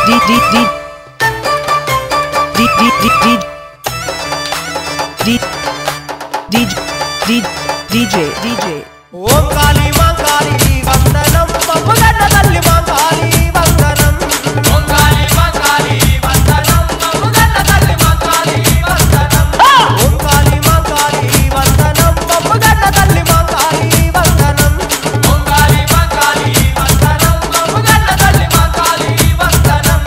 DJ ఓం కాళీ మాంకాళీ వందనం పప్పుగడ్డ తల్లి మాంకాళీ వందనం ఓం కాళీ మాంకాళీ వందనం పప్పుగడ్డ తల్లి మాంకాళీ వందనం ఓం కాళీ మాంకాళీ వందనం పప్పుగడ్డ తల్లి మాంకాళీ వందనం ఓం కాళీ మాంకాళీ వందనం పప్పుగడ్డ తల్లి మాంకాళీ వందనం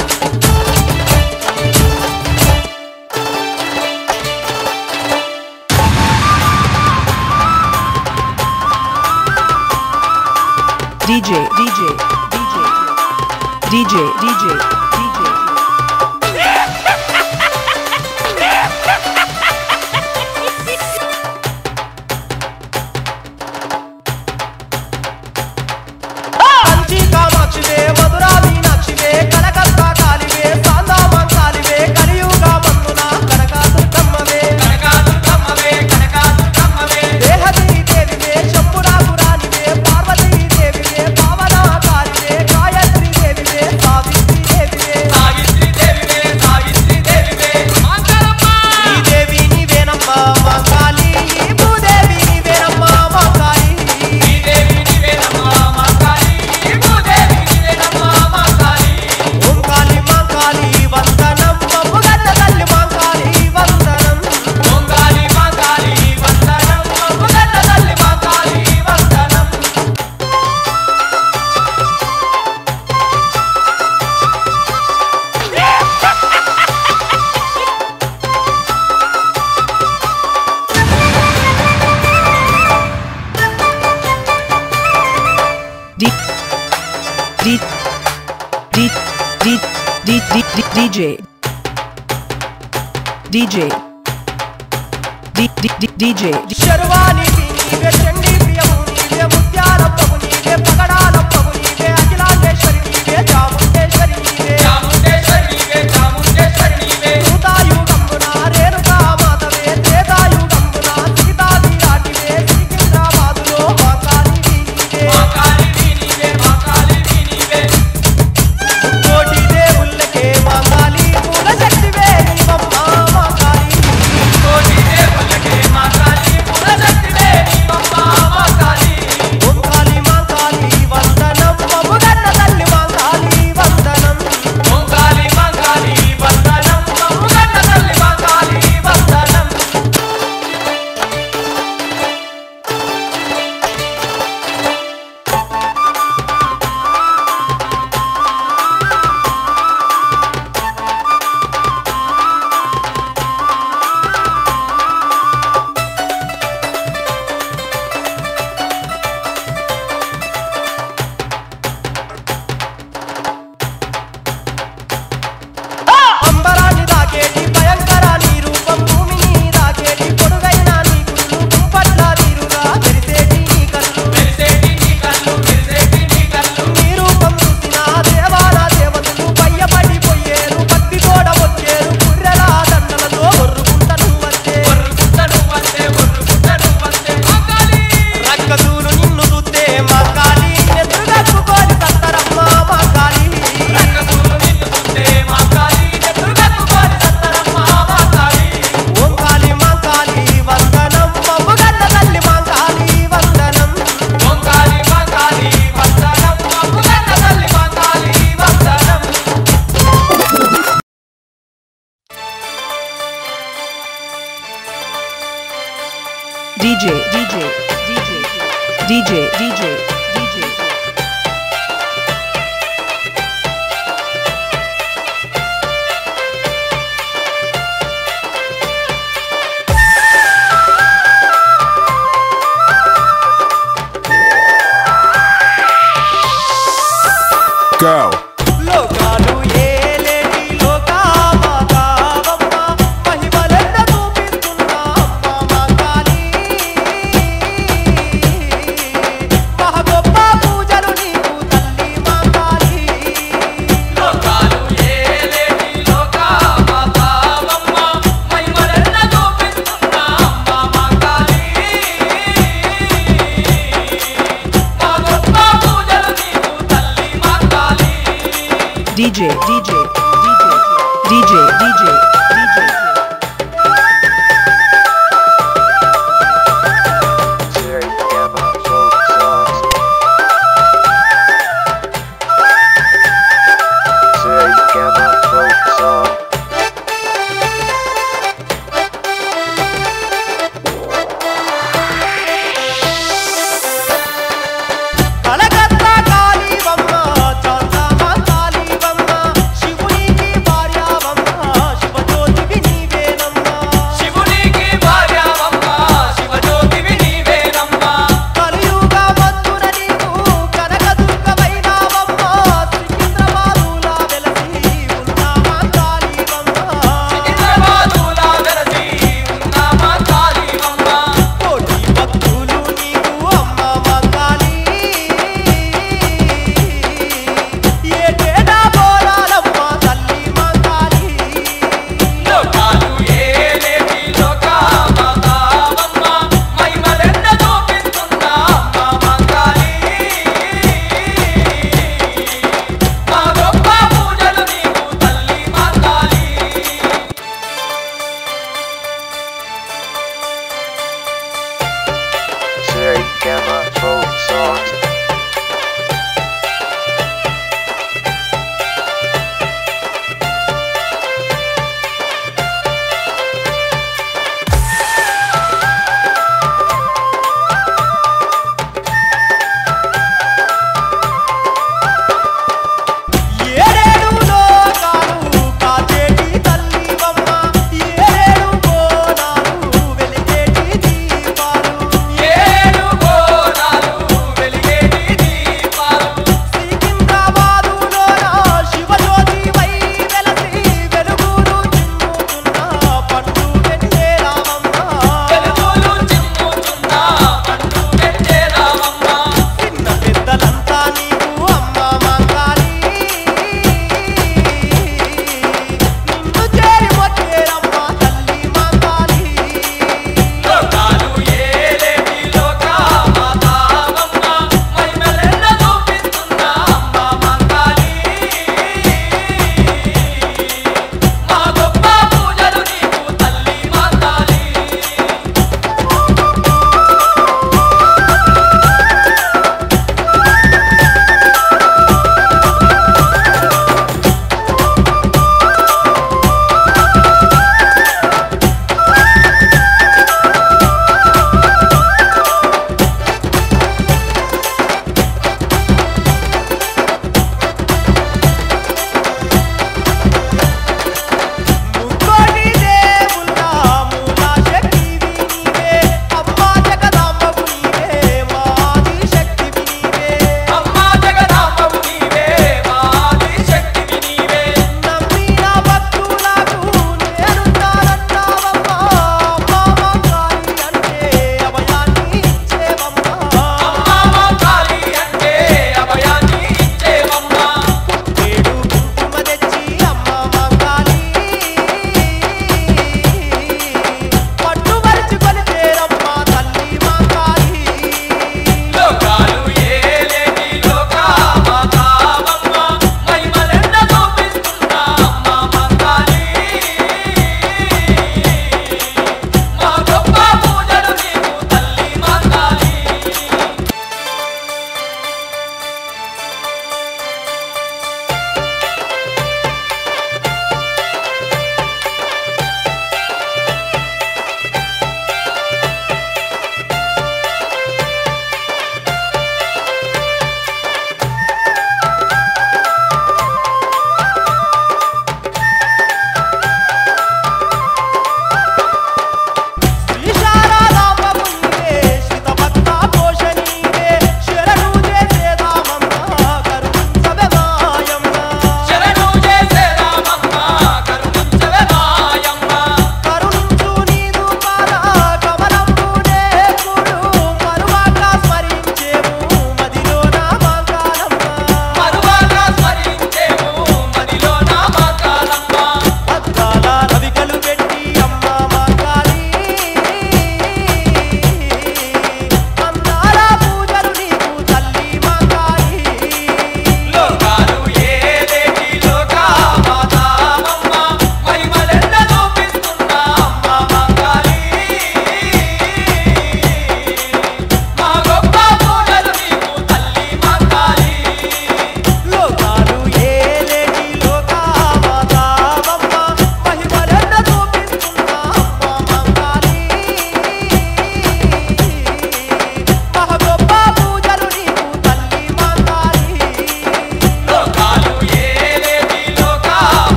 కంచి కామాక్షివే మధురా మీనాక్షివే కలకత్తా కాళివే సాందా మాంకాళివే కలియుగా మందున కనకాదుర్గమ్మవే దేహదీ దేవివే శంభురాపురానివే పార్వతీ దేవివే పావనాకారివే గాయత్రీ దేవివే సావిత్రీ దేవివే శ్రీదేవి నీవేనమ్మా మాంకాళి భూదేవి నీవేనమ్మా మాంకాళి ఓం కాళీ మాంకాళి వందనం పప్పుగడ్డ తల్లి మాంకాళి వందనం ఓం కాళీ మాంకాళి వందనం పప్పుగడ్డ తల్లి మాంకాళి వందనం శర్వాణి నీవే చండీ ప్రియము నీవే ముత్యాలప్పము నీవే పగడాలప్పము నీవే అఖిలాండేశ్వరి నీవే చాముండేశ్వరి నీవే భూతాయుగంబున రేణుకా మాతవే త్రేతాయుగంబున సీతావిరాటివే సికింద్రాబాదులో మాంకాళి నీవే కోటి దేవుళ్ళకే మాంకాళి మూల శక్తివే నీవమ్మా మాంకాళి ఓం కాళీ మాంకాళి వందనం పప్పుగడ్డ తల్లి మాంకాళి వందనం ఓం కాళీ మాంకాళి వందనం పప్పుగడ్డ తల్లి మాంకాళి వందనం అంబరాన్ని దాకేటి భయంకర నీ రూపం భూమిని దాకేటి పొడుగైన నీ గుళ్ళు గుంపట్ల నీరుగా మెరిసేటి నీ కళ్ళు నీ రూపం చూసిన దేవాల దేవతలు భయపడిపోయేరు భక్తి తోడ వచ్చేరు కుర్రెల దండలతో ఒర్రుకుంటను వచ్చే రక్కదూలు నిన్ను చూస్తే మాంకాళి ఎదురుగక్కుకోని సత్తరమ్మ మాంకాళి ఓం కాళీ మాంకాళి వందనం పప్పుగడ్డ తల్లి మాంకాళి వందనం ఓం కాళీ మాంకాళి వందనం పప్పుగడ్డ తల్లి మాంకాళి వందనం Go. లోకాలు ఏలేటి లోకామాతావమ్మ మహిమలెన్న చూపిస్తున్న అమ్మ మాంకాళి మహా గొప్ప పూజలు నీకు తల్లి మాంకాళి లోకాలు ఏలేటి లోకామాతావమ్మ మహిమలెన్న చూపిస్తున్న అమ్మ మాంకాళి మహా గొప్ప పూజలు నీకు తల్లి Mankali DJ DJ DJ DJ DJ DJ శివునికి భార్య బొమ్మ Shiva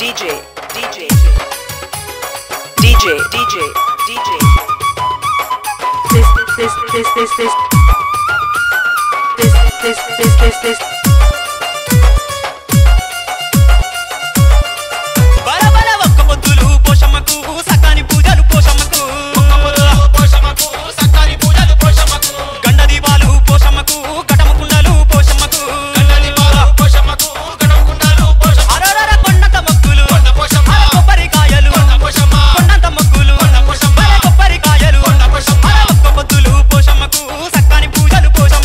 DJ, DJ, DJ, DJ, DJ. This.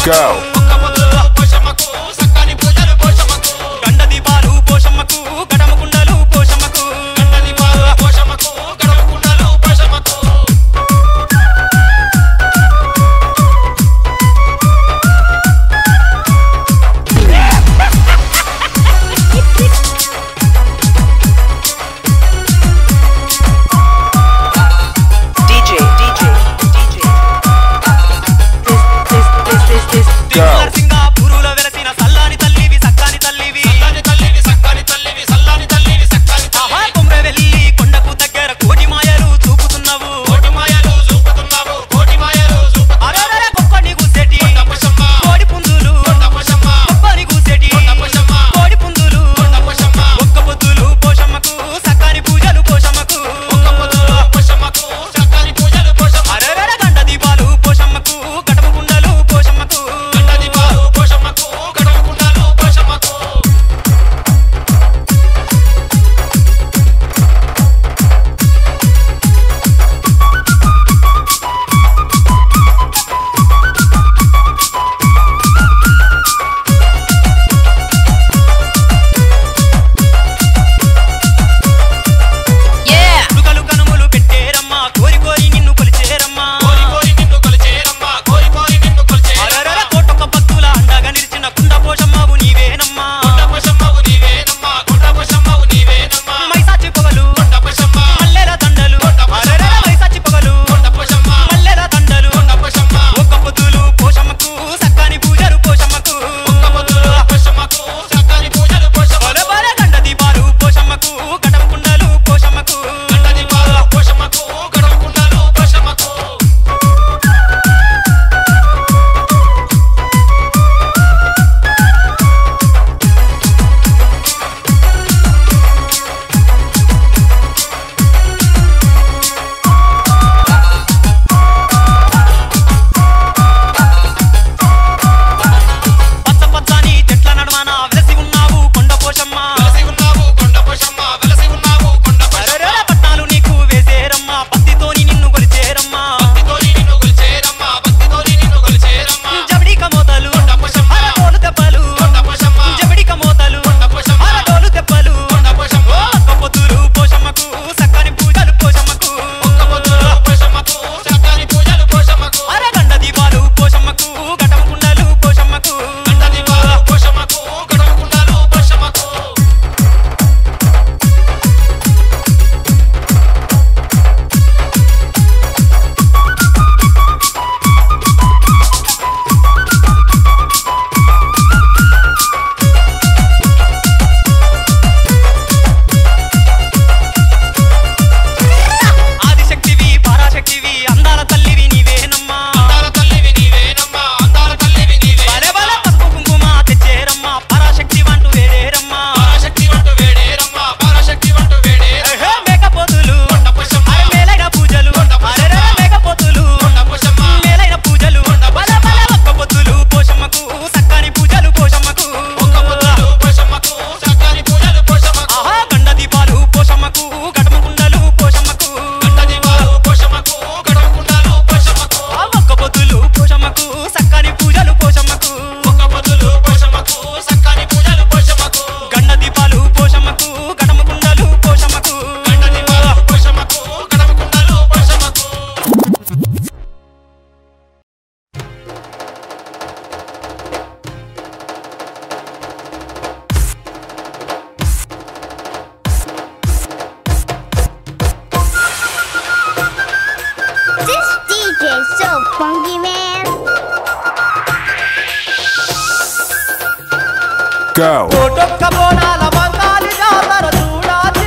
Go. funky man. Go. కోటొక్క బోనాల బంగాలి జాతర చూడాలి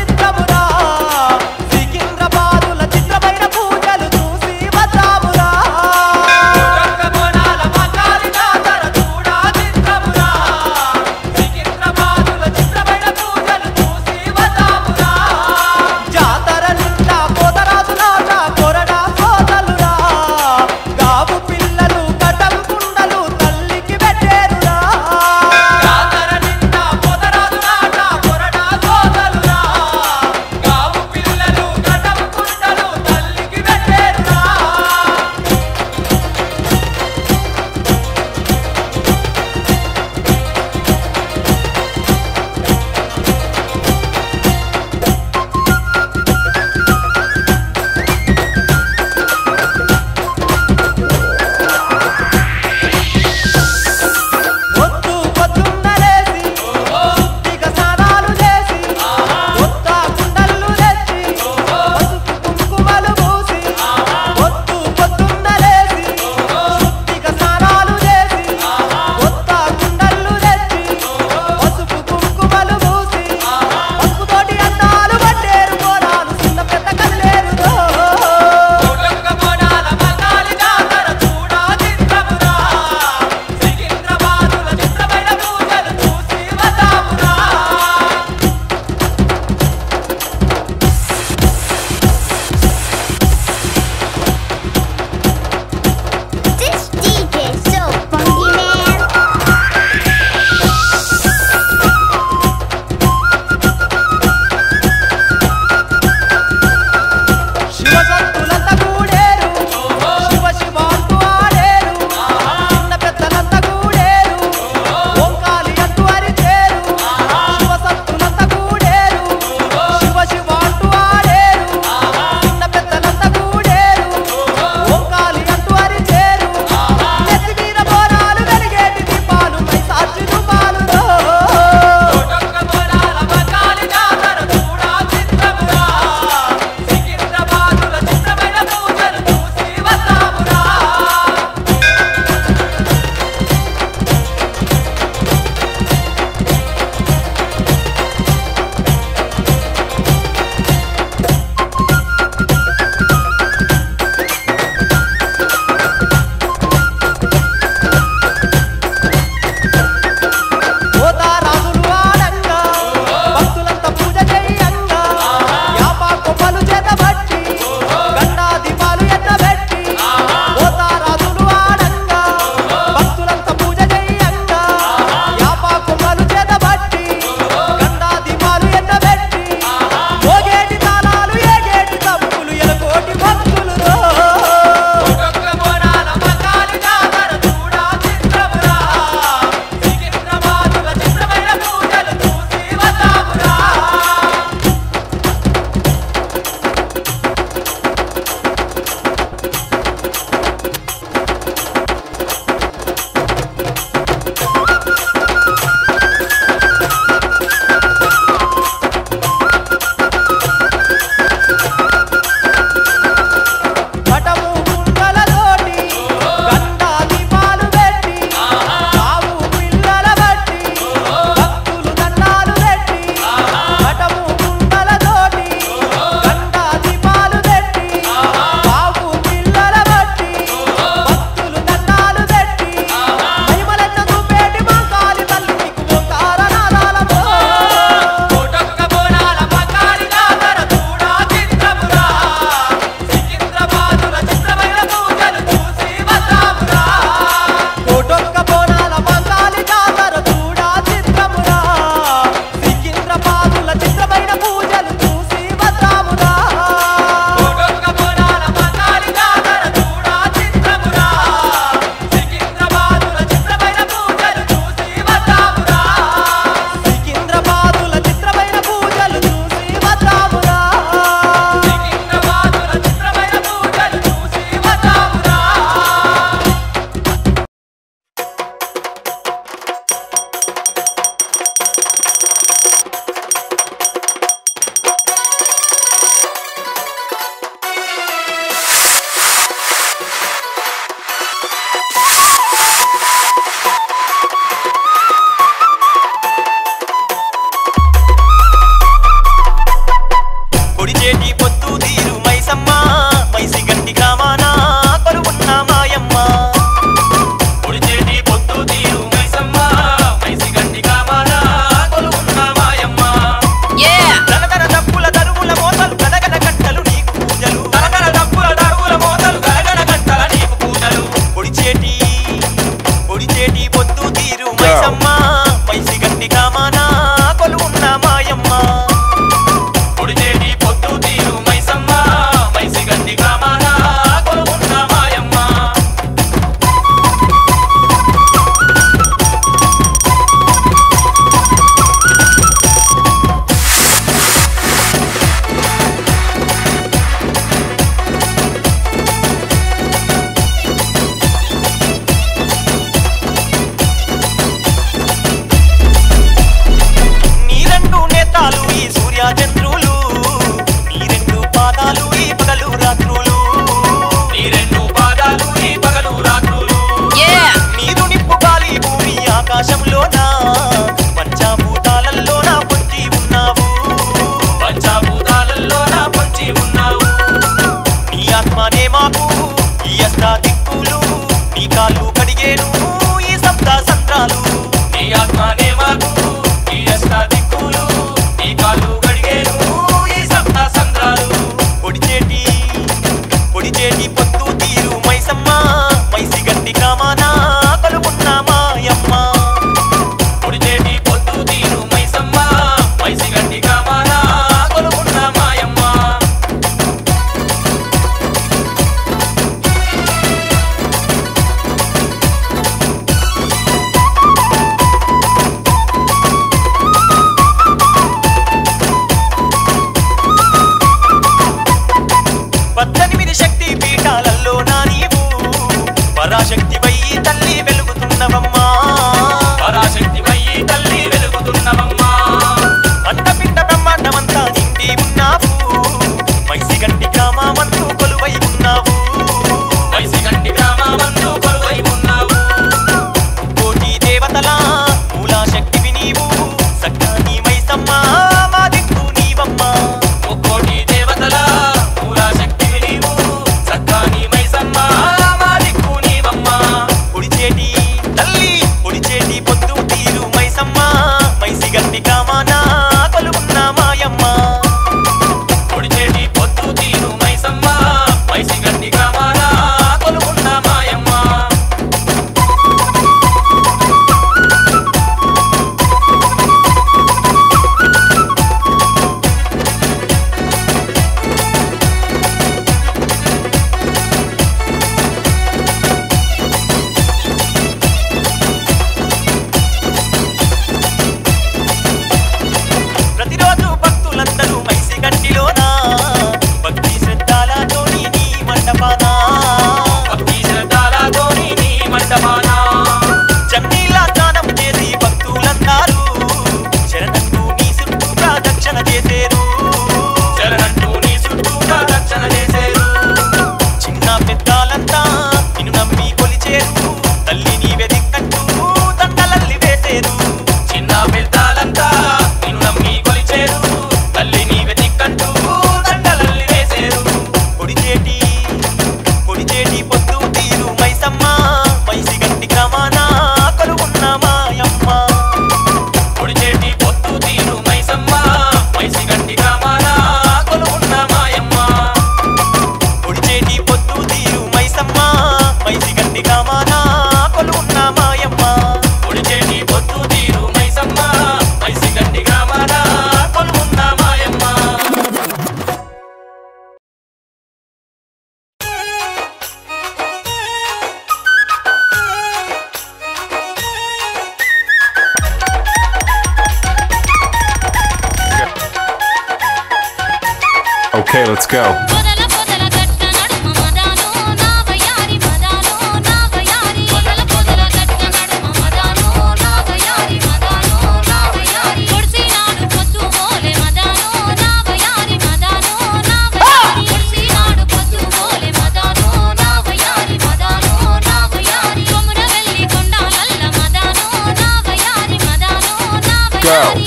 Okay, let's go. Go.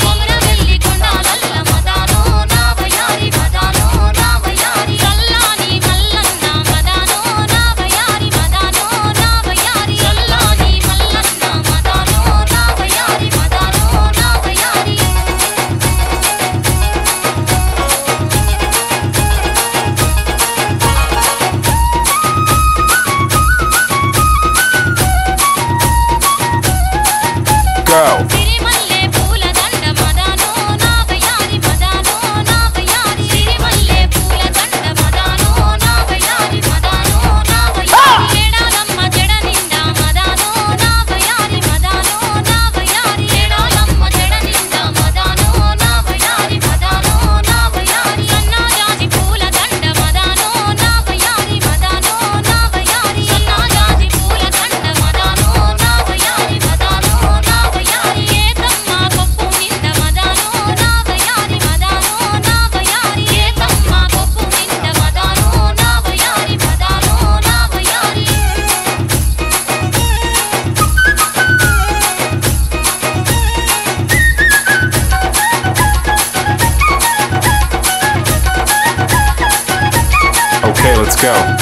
Go. Okay, let's go.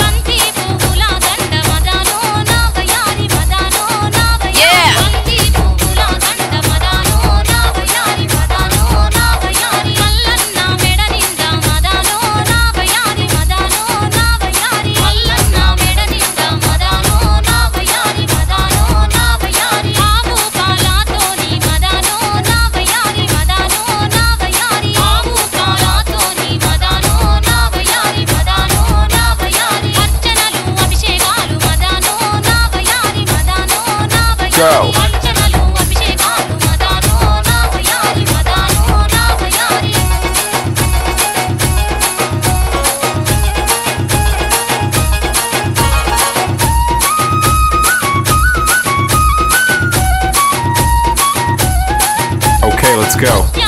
Go. Okay, let's go.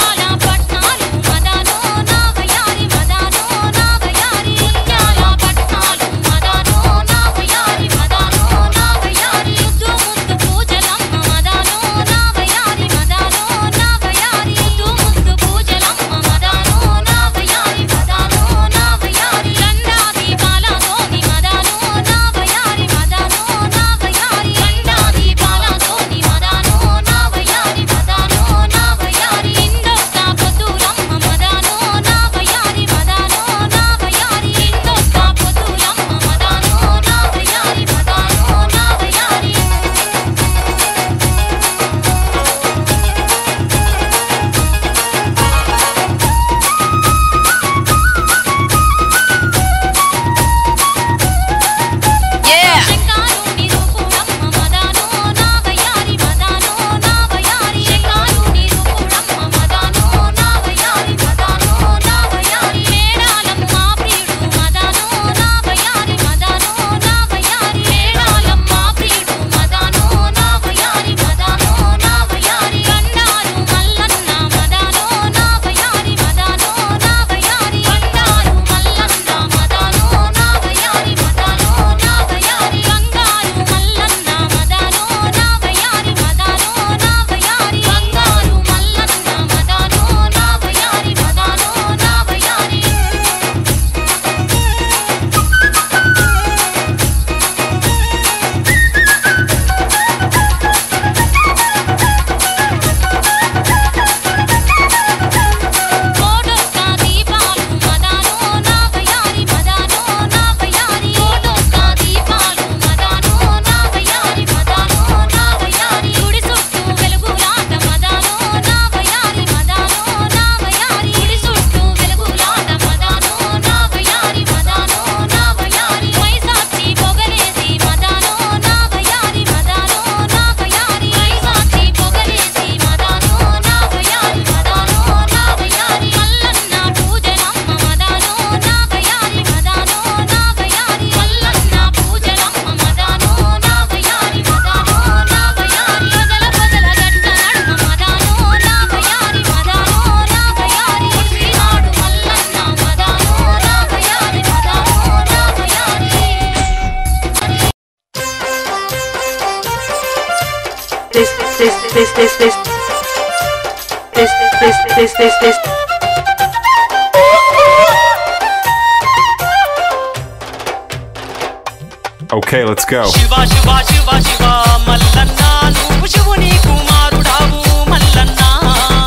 Okay, let's go. Shiva Shiva Shiva Shiva Mallanna నువ్వు శివుని కుమారుడావు మల్లన్న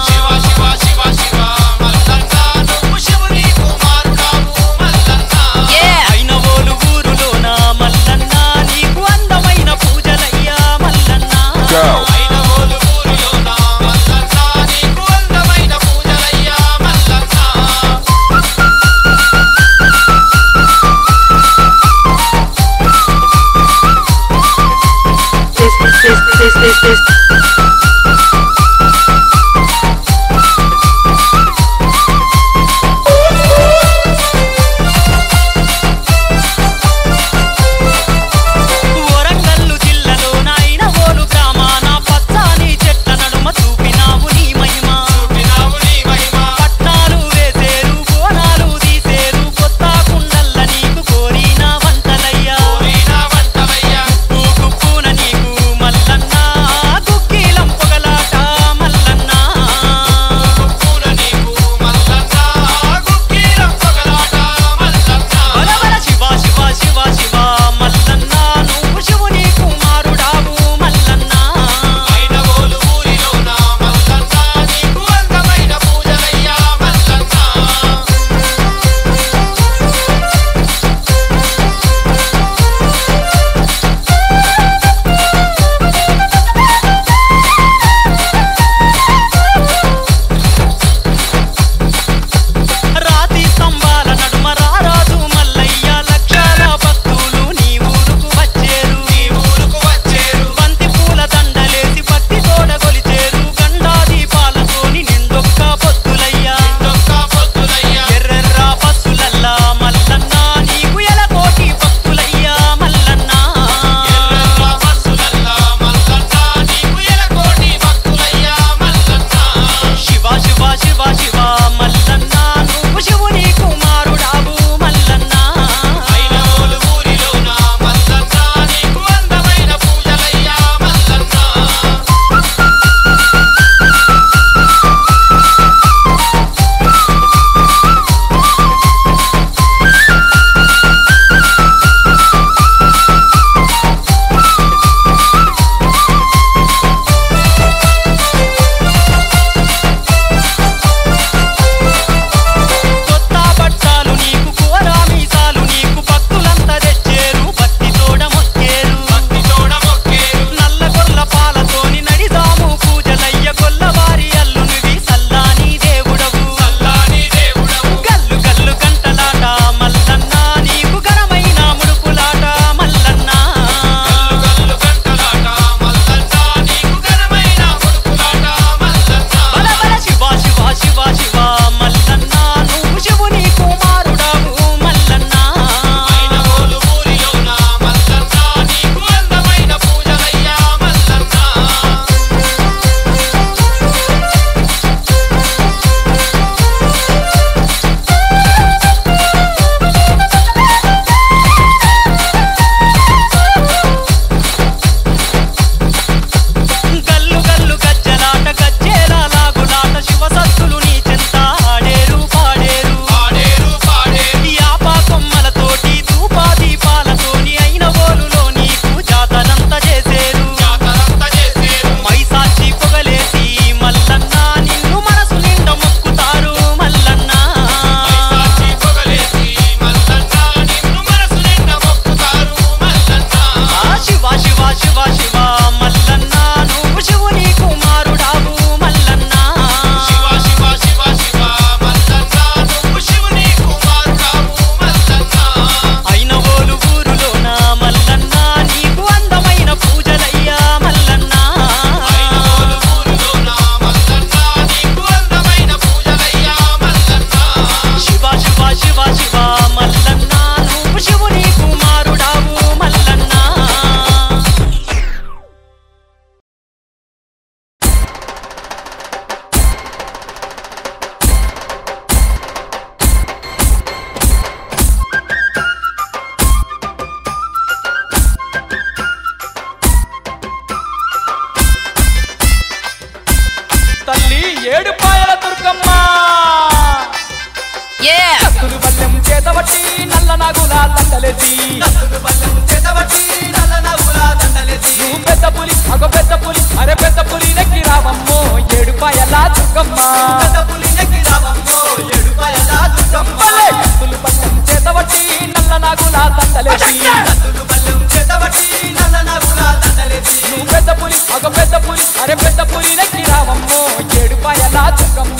శివ శివ శివ శివ మల్లన్న నువ్వు శివుని కుమారుడావు మల్లన్న అయిన ఓలు ఊరులోన మల్లన్న నీకు అందమైన పూజలయ్యా మల్లన్న అయిన ఓలు ఊరులోన మల్లన్న నీకు అందమైన పూజలయ్యా మల్లన్న వరంగల్లు జిల్లాలో నాయన ఓలు గ్రామాన పచ్చని చెట్ల నడుమ చూపినావు నీ మహిమ పట్నాలు వేసేరు బోనాలు తీసేరు కొత్త కుండల్ల నీకు కోరిన వంటలయ్యా గుప్పున నీకు మల్లన్న ఏడుపాయల దుర్గమ్మ కత్తులు బల్లెం చేతబట్టి నల్ల నాగుల దండలేసి నువ్వు పెద్ద పులి అగో పెద్ద పులి అరే పెద్ద పులి నెక్కి రావమ్మో ఏడుపాయల దుర్గమ్మ కత్తులు బల్లెం చేతబట్టి నల్ల నాగుల దండలేసి నువ్వు పెద్ద పులి అగో పెద్ద పులి అరే పెద్ద పులి నెక్కి రావమ్మో ఏడుపాయల దుర్గమ్మ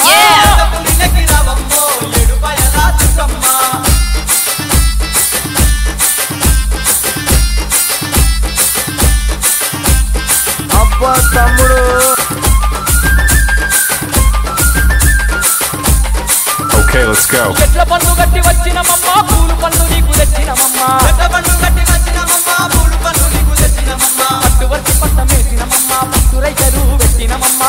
అబ్బా తమ్ముడు Okay, let's go. చెట్ల పండు గట్టి వచ్చినమమ్మ పూలు పండు నీకు తెచ్చినమమ్మ పట్టు వచ్చి పట్టమేసినమమ్మ పట్టు రైకలు పెట్టినమమ్మ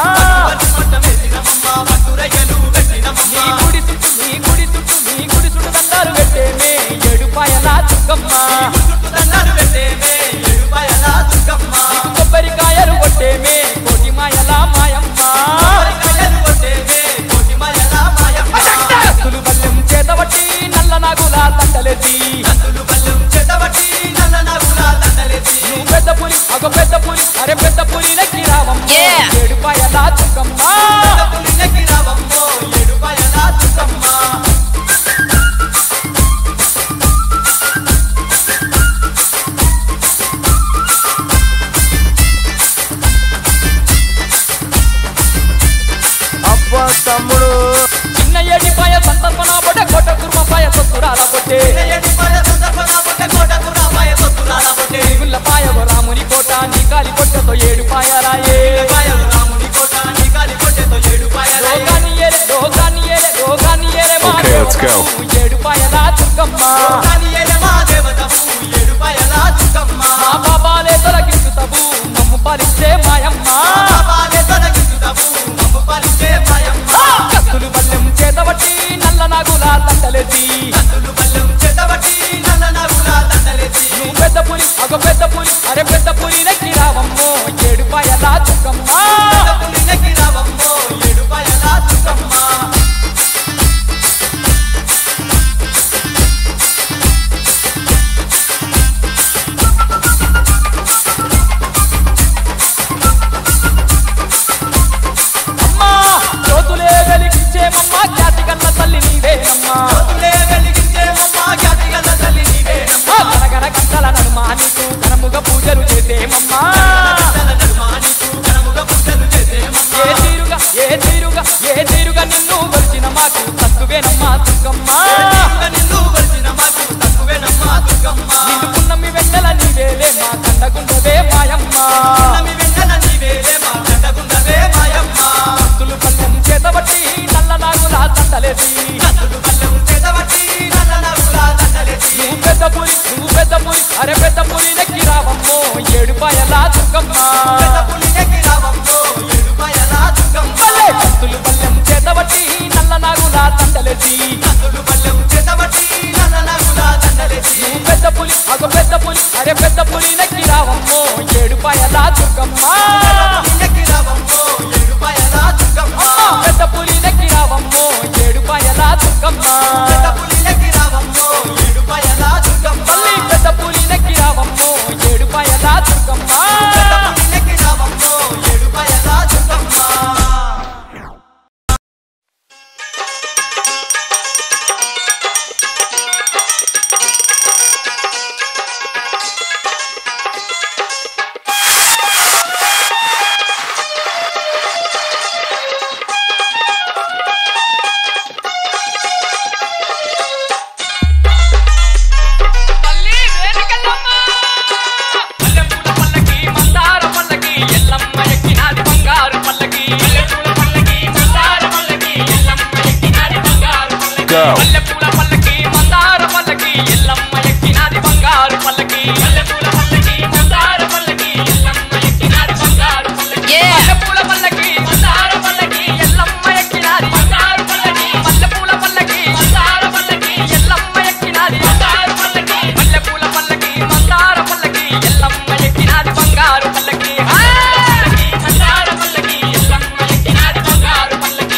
నీ గుడి చుట్టూ నీ గుడి చుట్టూ నీ గుడి చుట్టూ దండాలు పెట్టేమే ఏడుపాయల దుర్గమ్మ నీకు కొబ్బరికాయలు కొట్టేమే కోటి మాయల మాయమ్మ కత్తులు బల్లెం చేతబట్టి నల్ల నాగుల దండలేసి నువ్వు పెద్ద పులి అగో పెద్ద పులి అరే పెద్ద పులి నెక్కి రావమ్మ ఏడుపాయల దుర్గమ్మ అబ్బా తమ్ముడు చిన్న ఏడిపాయ సంతర్పణ బొడ్డ కోట కుర్మపాయ సొత్తురాల బొట్టే గుల్లపాయ రాముని కోట నీ కాలి కొట్టతో ఏడుపాయరాయే రోగాన్ని ఏరే మా Okay, let's go. Edupayala Durgamma మా పాపాలే తొలగించుతావు మమ్ము పరిచే మాయమ్మ కత్తులు బల్లెం చేతబట్టి నల్ల నాగుల దండలేసి నువ్వు పెద్ద పులి అగో పెద్ద పులి అరే పెద్ద పులి నెక్కి రావమ్మో ఏడుపాయల దుర్గమ్మ అమ్మా జ్యోతులే వెలిగించేమమ్మ ఖ్యాతి కన్న తల్లి నీవేనమ్మా గనగన గంటల నడుమ నీకు ఘనముగా పూజలు చేసేమమ్మా ఏ తీరుగా నిన్ను కొలిచిన మాకు తక్కువేనమ్మా దుర్గమ్మ నిన్ను పున్నమి వెన్నెల నీవేలే మా కండగుండవే మాయమ్మ కత్తులు బల్లెం చేతబట్టి నల్ల నాగుల దండలేసి నువ్వు పెద్ద పులి అరే పెద్ద పులి నెక్కి రావమ్మో ఏడుపాయల దుర్గమ్మ కత్తులు బల్లెం చేతబట్టి నల్ల నాగుల దండలేసి నువ్వు పెద్ద పులి అగో పెద్ద పులి అరే పెద్ద పులి నెక్కి రావమ్మో ఏడుపాయల దుర్గమ్మ పెద్ద పులి నెక్కి రావమ్మో ఏడుపాయల దుర్గమ్మ మళ్ళీ పెద్ద పులి నెక్కి రావమ్మో ఏడుపాయల దుర్గమ్మ Go. మల్లెపూల పల్లకి మందార పల్లకి ఎల్లమ్మ ఎక్కినాది బంగారు పల్లకి మల్లెపూల పల్లకి మందార పల్లకి ఎల్లమ్మ ఎక్కినాది బంగారు పల్లకి మల్లెపూల పల్లకి మందార పల్లకి ఎల్లమ్మ ఎక్కినాది బంగారు పల్లకి మల్లెపూల పల్లకి మందార పల్లకి ఎల్లమ్మ ఎక్కినాది బంగారు పల్లకి మల్లెపూల పల్లకి మందార పల్లకి ఎల్లమ్మ ఎక్కినాది బంగారు పల్లకి మందార పల్లకి ఎల్లమ్మ ఎక్కినాది బంగారు పల్లకి